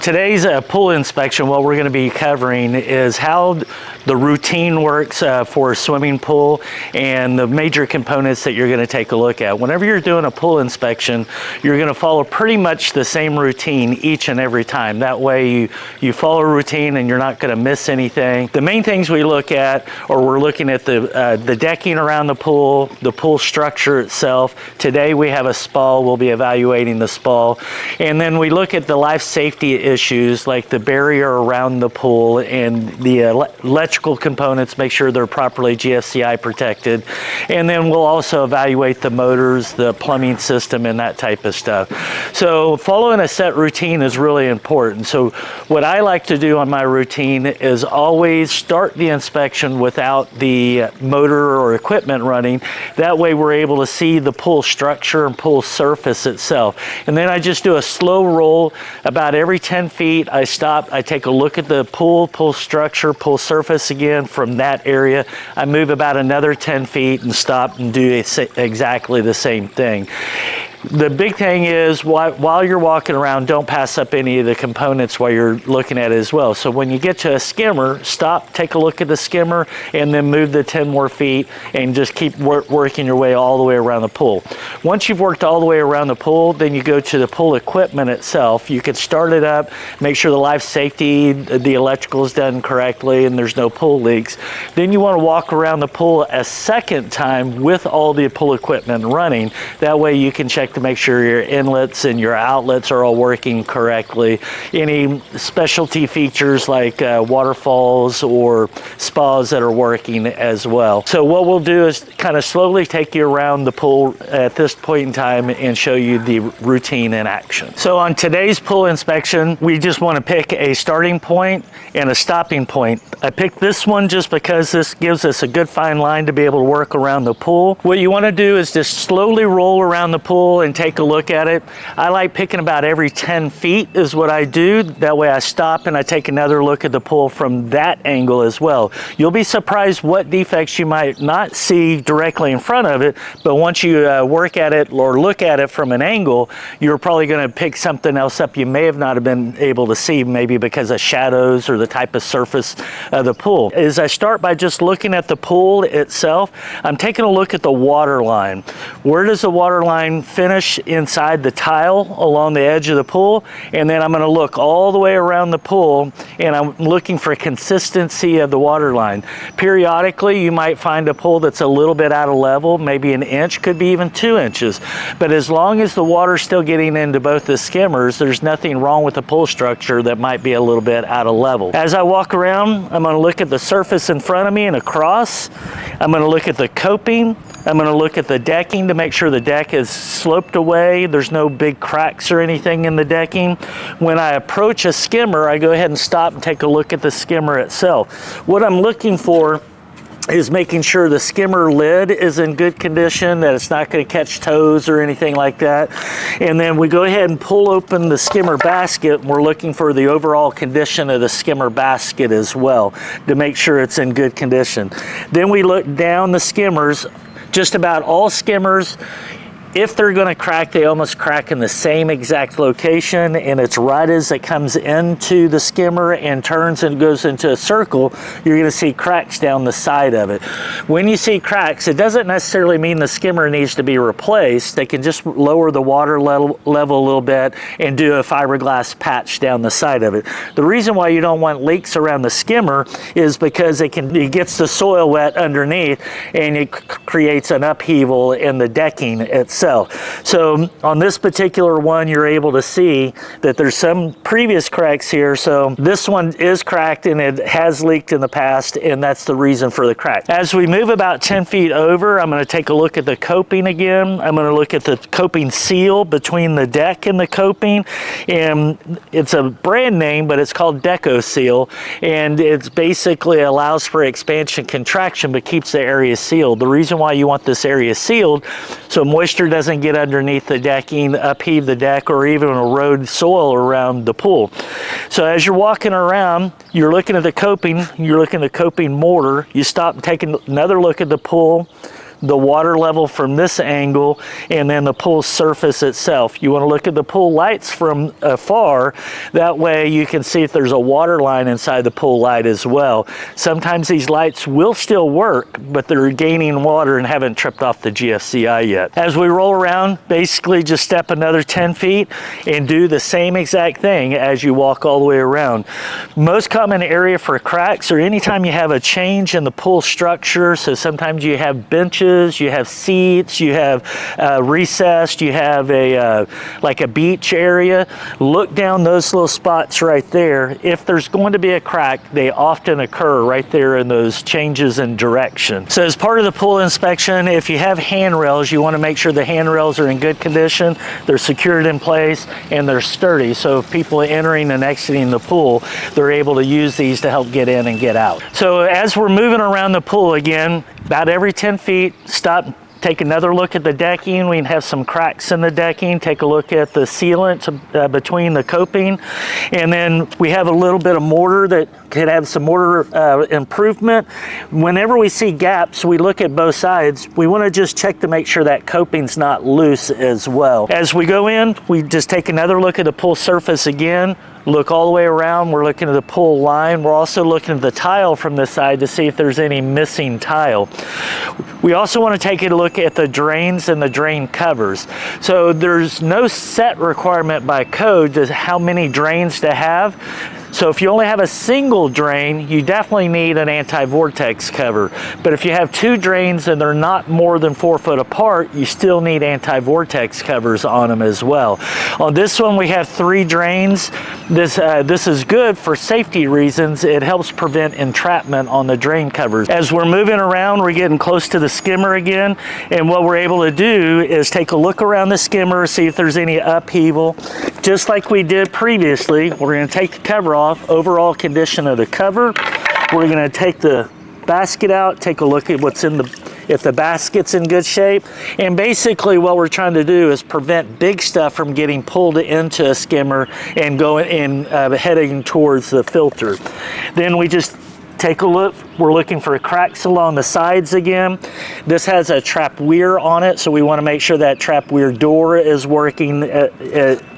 Today's pool inspection, what we're going to be covering is how the routine works for a swimming pool and the major components that you're going to take a look at. Whenever you're doing a pool inspection, you're going to follow pretty much the same routine each and every time. That way you follow a routine and you're not going to miss anything. The main things we look at, or we're looking at the decking around the pool structure itself. Today we have a spa. We'll be evaluating the spa. And then we look at the life safety issues like the barrier around the pool and the electrical components, make sure they're properly GFCI protected. And then we'll also evaluate the motors, the plumbing system, and that type of stuff. So following a set routine is really important. So what I like to do on my routine is always start the inspection without the motor or equipment running. That way we're able to see the pool structure and pool surface itself. And then I just do a slow roll about every 10 feet. I stop, I take a look at the pool structure, pool surface again from that area. I move about another 10 feet and stop and do exactly the same thing. The big thing is while you're walking around, don't pass up any of the components while you're looking at it as well. So when you get to a skimmer, stop, take a look at the skimmer, and then move the 10 more feet and just keep working your way all the way around the pool. Once you've worked all the way around the pool, then you go to the pool equipment itself. You can start it up, make sure the life safety, the electrical is done correctly and there's no pool leaks. Then you want to walk around the pool a second time with all the pool equipment running. That way you can check to make sure your inlets and your outlets are all working correctly. Any specialty features like waterfalls or spas that are working as well. So what we'll do is kind of slowly take you around the pool at this point in time and show you the routine in action. So on today's pool inspection, we just want to pick a starting point and a stopping point. I picked this one just because this gives us a good fine line to be able to work around the pool. What you want to do is just slowly roll around the pool and take a look at it. I like picking about every 10 feet is what I do. That way I stop and I take another look at the pool from that angle as well. You'll be surprised what defects you might not see directly in front of it, but once you work at it or look at it from an angle, you're probably going to pick something else up you may have not been able to see, maybe because of shadows or the type of surface of the pool. As I start by just looking at the pool itself, I'm taking a look at the water line. Where does the water line finish inside the tile along the edge of the pool? And then I'm going to look all the way around the pool and I'm looking for consistency of the water line. Periodically you might find a pool that's a little bit out of level, maybe an inch, could be even 2 inches. But as long as the water's still getting into both the skimmers, there's nothing wrong with the pool structure that might be a little bit out of level. As I walk around, I'm going to look at the surface in front of me and across. I'm going to look at the coping. I'm going to look at the decking to make sure the deck is sloped away. There's no big cracks or anything in the decking. When I approach a skimmer, I go ahead and stop and take a look at the skimmer itself. What I'm looking for is making sure the skimmer lid is in good condition, that it's not going to catch toes or anything like that. And then we go ahead and pull open the skimmer basket. We're looking for the overall condition of the skimmer basket as well to make sure it's in good condition. Then we look down the skimmers. Just about all skimmers, if they're going to crack, they almost crack in the same exact location, and it's right as it comes into the skimmer and turns and goes into a circle, you're going to see cracks down the side of it. When you see cracks, it doesn't necessarily mean the skimmer needs to be replaced. They can just lower the water level a little bit and do a fiberglass patch down the side of it. The reason why you don't want leaks around the skimmer is because it gets the soil wet underneath and it creates an upheaval in the decking itself. So on this particular one, you're able to see that there's some previous cracks here. So this one is cracked and it has leaked in the past, and that's the reason for the crack. As we move about 10 feet over, I'm going to take a look at the coping again. I'm going to look at the coping seal between the deck and the coping, and it's a brand name, but it's called Deco Seal, and it's basically allows for expansion contraction but keeps the area sealed. The reason why you want this area sealed, so moisture doesn't get underneath the decking, upheave the deck, or even erode soil around the pool. So as you're walking around, you're looking at the coping, you're looking at the coping mortar, you stop and take another look at the pool, the water level from this angle, and then the pool surface itself. You want to look at the pool lights from afar. That way you can see if there's a water line inside the pool light as well. Sometimes these lights will still work, but they're gaining water and haven't tripped off the GFCI yet. As we roll around, basically just step another 10 feet and do the same exact thing as you walk all the way around. Most common area for cracks or anytime you have a change in the pool structure, so sometimes you have benches, you have seats, you have recessed, you have a like a beach area. Look down those little spots right there. If there's going to be a crack, they often occur right there in those changes in direction. So as part of the pool inspection, if you have handrails, you want to make sure the handrails are in good condition, they're secured in place, and they're sturdy. So if people are entering and exiting the pool, they're able to use these to help get in and get out. So as we're moving around the pool again, about every 10 feet, stop, take another look at the decking. We have some cracks in the decking. Take a look at the sealant between the coping. And then we have a little bit of mortar that could have some mortar improvement. Whenever we see gaps, we look at both sides. We want to just check to make sure that coping's not loose as well. As we go in, we just take another look at the pool surface again. Look all the way around. We're looking at the pool line. We're also looking at the tile from this side to see if there's any missing tile. We also want to take a look at the drains and the drain covers. So there's no set requirement by code to how many drains to have. So if you only have a single drain, you definitely need an anti-vortex cover. But if you have two drains and they're not more than 4 foot apart, you still need anti-vortex covers on them as well. On this one, we have 3 drains. This is good for safety reasons. It helps prevent entrapment on the drain covers. As we're moving around, we're getting close to the skimmer again. And what we're able to do is take a look around the skimmer, see if there's any upheaval. Just like we did previously, we're going to take the cover off, overall condition of the cover. We're going to take the basket out, take a look at what's in if the basket's in good shape. And basically what we're trying to do is prevent big stuff from getting pulled into a skimmer and going in heading towards the filter. Then we just take a look. We're looking for cracks along the sides again. This has a trap weir on it, so we want to make sure that trap weir door is working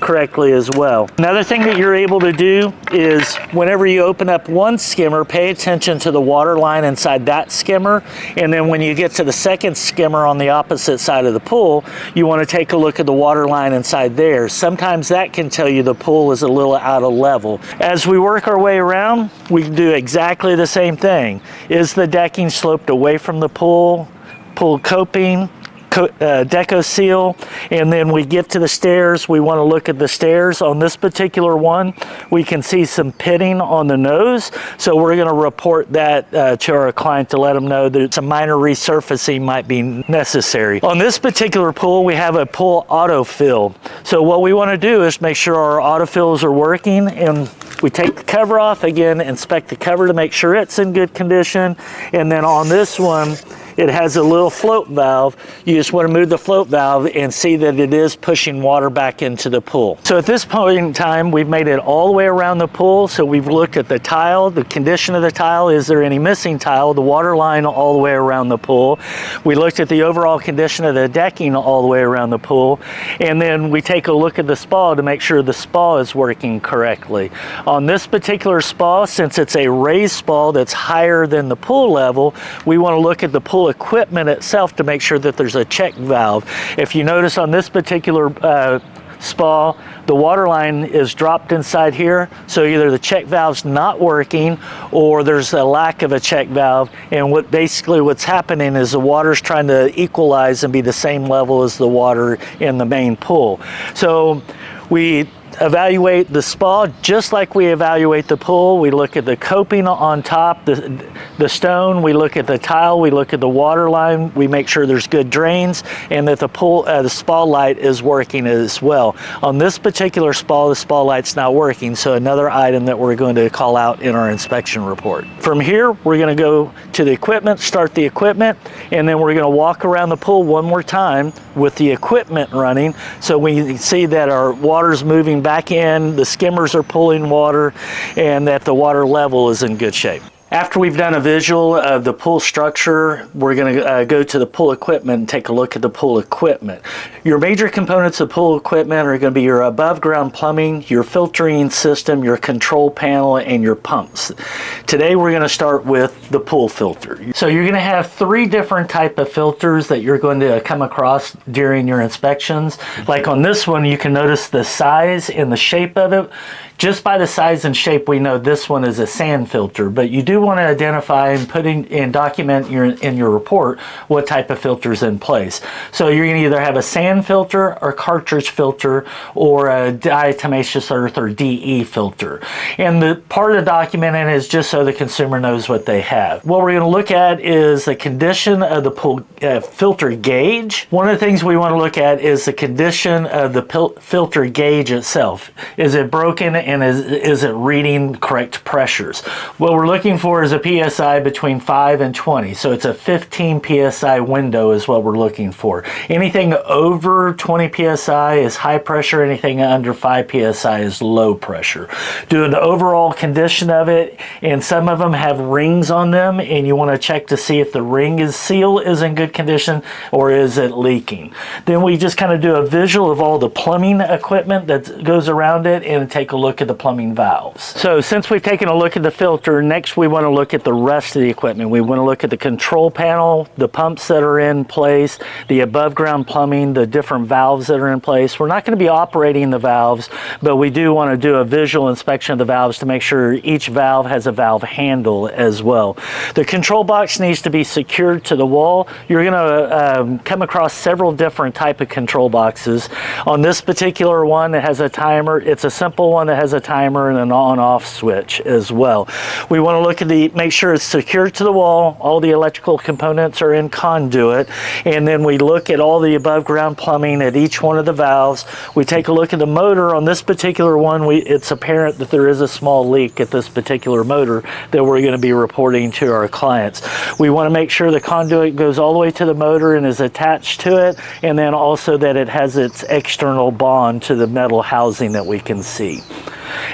correctly as well. Another thing that you're able to do is whenever you open up one skimmer, pay attention to the water line inside that skimmer, and then when you get to the second skimmer on the opposite side of the pool, you want to take a look at the water line inside there. Sometimes that can tell you the pool is a little out of level. As we work our way around, we do exactly the same thing. Is the decking sloped away from the pool coping, deco seal? And then we get to the stairs. We want to look at the stairs. On this particular one, we can see some pitting on the nose. So we're going to report that to our client to let them know that some minor resurfacing might be necessary. On this particular pool, we have a pool autofill. So what we want to do is make sure our autofills are working, and we take the cover off again, inspect the cover to make sure it's in good condition. And then on this one, it has a little float valve. You just want to move the float valve and see that it is pushing water back into the pool. So at this point in time, we've made it all the way around the pool. So we've looked at the tile, the condition of the tile. Is there any missing tile? The water line all the way around the pool. We looked at the overall condition of the decking all the way around the pool. And then we take a look at the spa to make sure the spa is working correctly. On this particular spa, since it's a raised spa that's higher than the pool level, we want to look at the pool equipment itself to make sure that there's a check valve. If you notice on this particular spa, the water line is dropped inside here, so either the check valve's not working or there's a lack of a check valve, and what's happening is the water's trying to equalize and be the same level as the water in the main pool. So we evaluate the spa just like we evaluate the pool. We look at the coping on top, the stone, we look at the tile, we look at the water line, we make sure there's good drains, and that the spa light is working as well. On this particular spa, the spa light's not working, so another item that we're going to call out in our inspection report. From here, we're going to go to the equipment, start the equipment, and then we're going to walk around the pool one more time with the equipment running, so we can see that our water's moving back in, the skimmers are pulling water, and that the water level is in good shape. After we've done a visual of the pool structure, we're going to go to the pool equipment and take a look at the pool equipment. Your major components of pool equipment are going to be your above ground plumbing, your filtering system, your control panel, and your pumps. Today we're going to start with the pool filter. So you're going to have 3 different type of filters that you're going to come across during your inspections. Like on this one, you can notice the size and the shape of it. Just by the size and shape, we know this one is a sand filter, but you do want to identify and put in and document in your report what type of filter is in place. So you're going to either have a sand filter or cartridge filter or a diatomaceous earth or DE filter. And the part of the documenting is just so the consumer knows what they have. What we're going to look at is the condition of the pool filter gauge. One of the things we want to look at is the condition of the filter gauge itself. Is it broken? And is it reading correct pressures? What we're looking for is a PSI between 5 and 20. So it's a 15 PSI window is what we're looking for. Anything over 20 PSI is high pressure. Anything under 5 PSI is low pressure. Do an overall condition of it, and some of them have rings on them, and you want to check to see if the seal is in good condition or is it leaking. Then we just kind of do a visual of all the plumbing equipment that goes around it and take a look at the plumbing valves. So since we've taken a look at the filter, next we want to look at the rest of the equipment. We want to look at the control panel, the pumps that are in place, the above ground plumbing, the different valves that are in place. We're not going to be operating the valves, but we do want to do a visual inspection of the valves to make sure each valve has a valve handle as well. The control box needs to be secured to the wall. You're going to come across several different type of control boxes. On this particular one, it has a timer. It's a simple one that has a timer and an on-off switch as well. We want to look at make sure it's secured to the wall, all the electrical components are in conduit, and then we look at all the above ground plumbing at each one of the valves. We take a look at the motor. On this particular one, it's apparent that there is a small leak at this particular motor that we're going to be reporting to our clients. We want to make sure the conduit goes all the way to the motor and is attached to it, and then also that it has its external bond to the metal housing that we can see.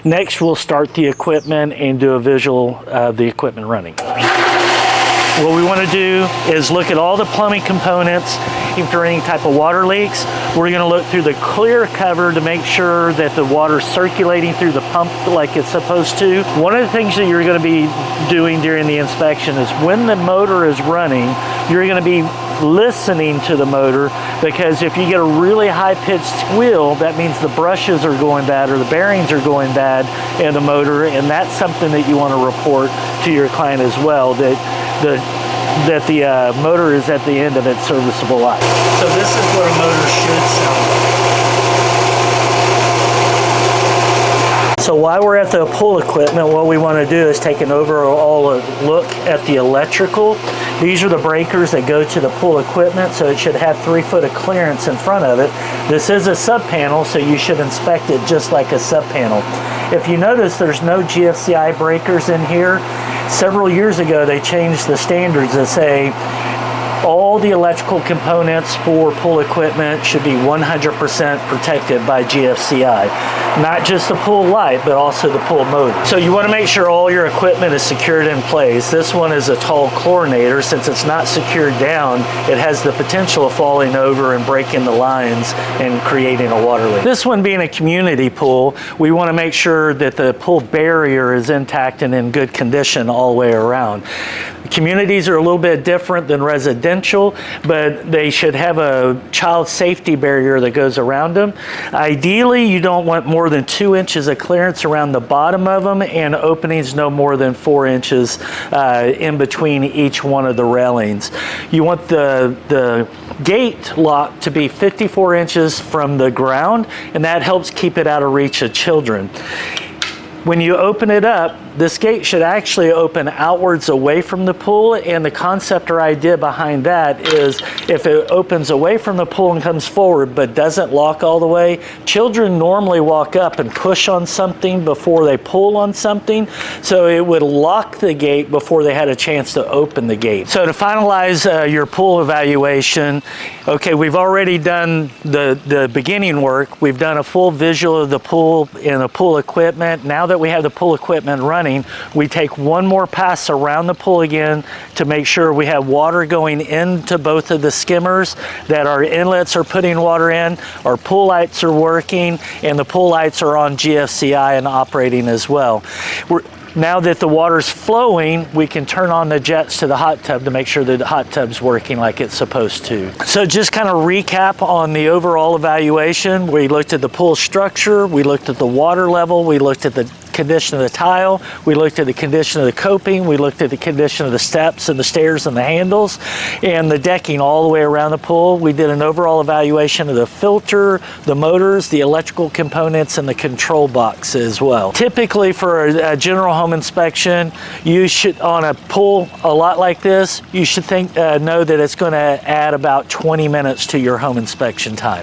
Next, we'll start the equipment and do a visual of the equipment running. What we want to do is look at all the plumbing components. If there are any type of water leaks, we're going to look through the clear cover to make sure that the water's circulating through the pump like it's supposed to. One of the things that you're going to be doing during the inspection is when the motor is running, you're going to be listening to the motor, because if you get a really high-pitched squeal, that means the brushes are going bad or the bearings are going bad in the motor, and that's something that you want to report to your client as well, that the motor is at the end of its serviceable life. So this is what a motor should sound like. So while we're at the pool equipment, what we want to do is take an overall look at the electrical. These are the breakers that go to the pool equipment, so it should have 3 foot of clearance in front of it. This is a sub panel, so you should inspect it just like a sub panel. If you notice, there's no GFCI breakers in here. Several years ago, they changed the standards that say all the electrical components for pool equipment should be 100% protected by GFCI. Not just the pool light, but also the pool motor. So you want to make sure all your equipment is secured in place. This one is a tall chlorinator. Since it's not secured down, it has the potential of falling over and breaking the lines and creating a water leak. This one being a community pool, we want to make sure that the pool barrier is intact and in good condition all the way around. Communities are a little bit different than residential, but they should have a child safety barrier that goes around them. Ideally, you don't want more than 2 inches of clearance around the bottom of them, and openings no more than 4 inches in between each one of the railings. You want the gate lock to be 54 inches from the ground, and that helps keep it out of reach of children. When you open it up, this gate should actually open outwards away from the pool, and the concept or idea behind that is if it opens away from the pool and comes forward but doesn't lock all the way, children normally walk up and push on something before they pull on something, so it would lock the gate before they had a chance to open the gate. So to finalize your pool evaluation, Okay, we've already done the beginning work. We've done a full visual of the pool and the pool equipment. Now that we have the pool equipment running, we take one more pass around the pool again to make sure we have water going into both of the skimmers, that our inlets are putting water in, our pool lights are working, and the pool lights are on GFCI and operating as well. Now that the water's flowing, we can turn on the jets to the hot tub to make sure that the hot tub's working like it's supposed to. So just kind of recap on the overall evaluation. We looked at the pool structure, we looked at the water level, we looked at the condition of the tile, we looked at the condition of the coping, we looked at the condition of the steps and the stairs and the handles, and the decking all the way around the pool. We did an overall evaluation of the filter, the motors, the electrical components, and the control box as well. Typically for a general home inspection, you should, on a pool a lot like this, you should know that it's going to add about 20 minutes to your home inspection time.